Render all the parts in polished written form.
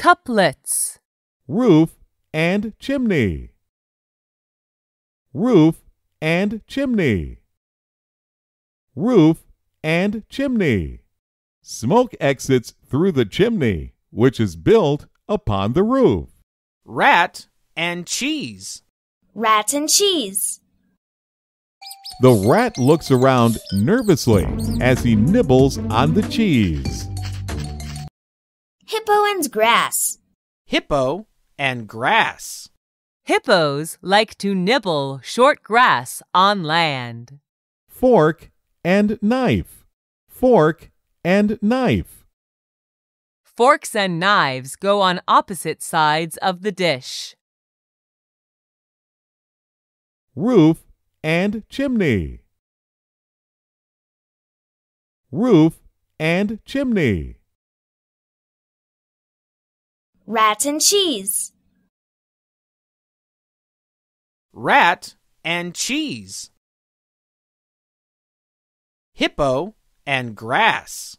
couplets. Roof and chimney. Roof and chimney. Roof and chimney. Smoke exits through the chimney, which is built upon the roof. Rat and cheese. Rat and cheese. The rat looks around nervously as he nibbles on the cheese. Hippo and grass. Hippo and grass. Hippos like to nibble short grass on land. Fork and knife. Fork and knife. Forks and knives go on opposite sides of the dish. Roof and chimney. Roof and chimney. Rat and cheese. Rat and cheese. Hippo and grass.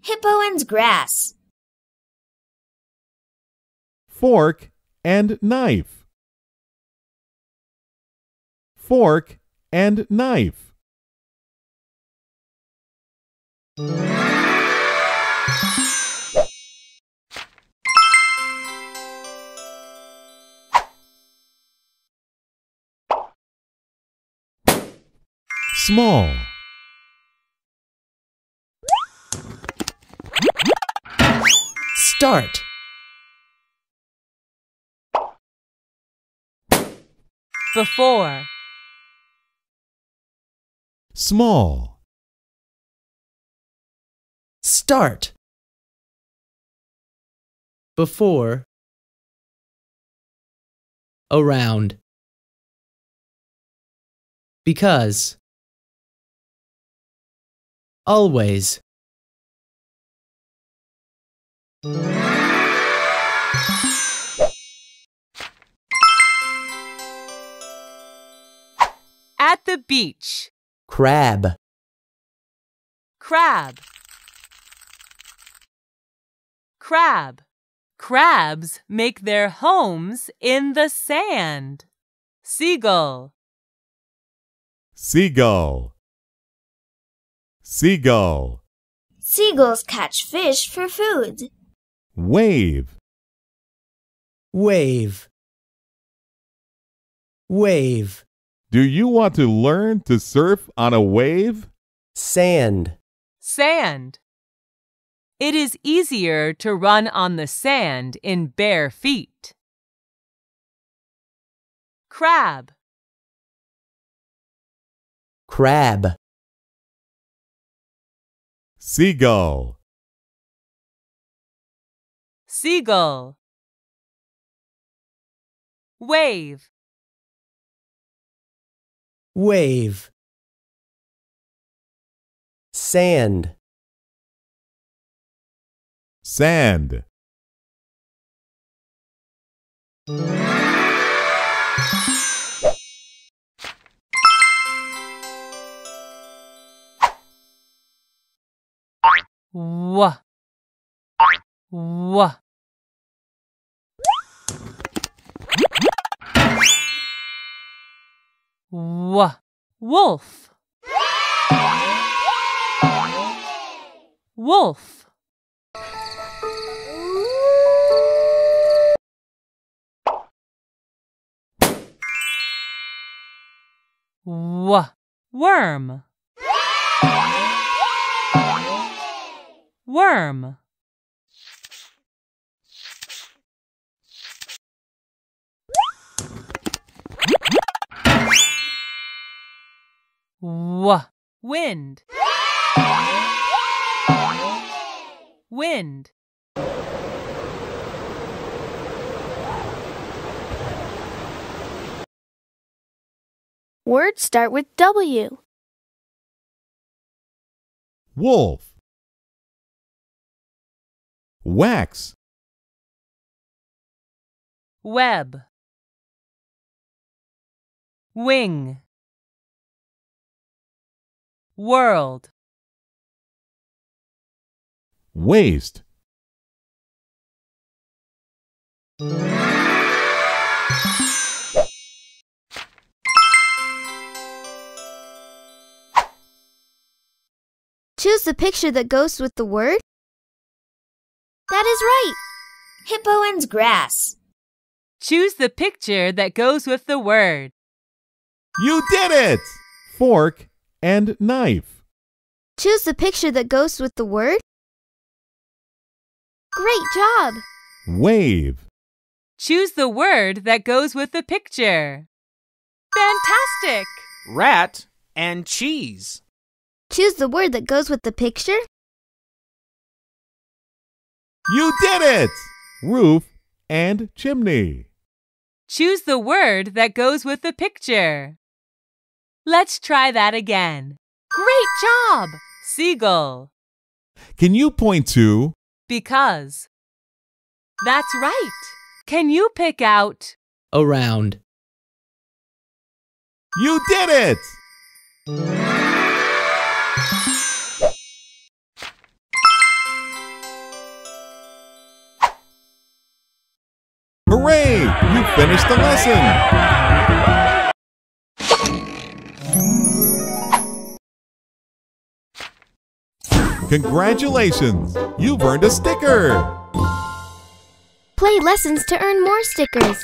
Hippo and grass. Fork and knife. Fork and knife. Small. Start. Before. Small. Start. Before. Around. Because. Always. At the beach. Crab. Crab. Crab. Crabs make their homes in the sand. Seagull. Seagull. Seagull. Seagulls catch fish for food. Wave. Wave. Wave. Do you want to learn to surf on a wave? Sand. Sand. It is easier to run on the sand in bare feet. Crab. Crab. Seagull. Seagull. Wave. Wave. Sand. Sand. Wa. Wa. Wa. Wolf. Wolf. Worm. Worm. Wind. Wind. Words start with W. Wolf. Wax. Web. Wing. World. Waste. Choose the picture that goes with the word. That is right. Hippo and grass. Choose the picture that goes with the word. You did it! Fork and knife. Choose the picture that goes with the word. Great job! Wave. Choose the word that goes with the picture. Fantastic! Rat and cheese. Choose the word that goes with the picture. You did it! Roof and chimney. Choose the word that goes with the picture. Let's try that again. Great job! Seagull. Can you point to? Because. That's right. Can you pick out? Around. You did it! Hooray! You finished the lesson! Congratulations! You've earned a sticker! Play lessons to earn more stickers.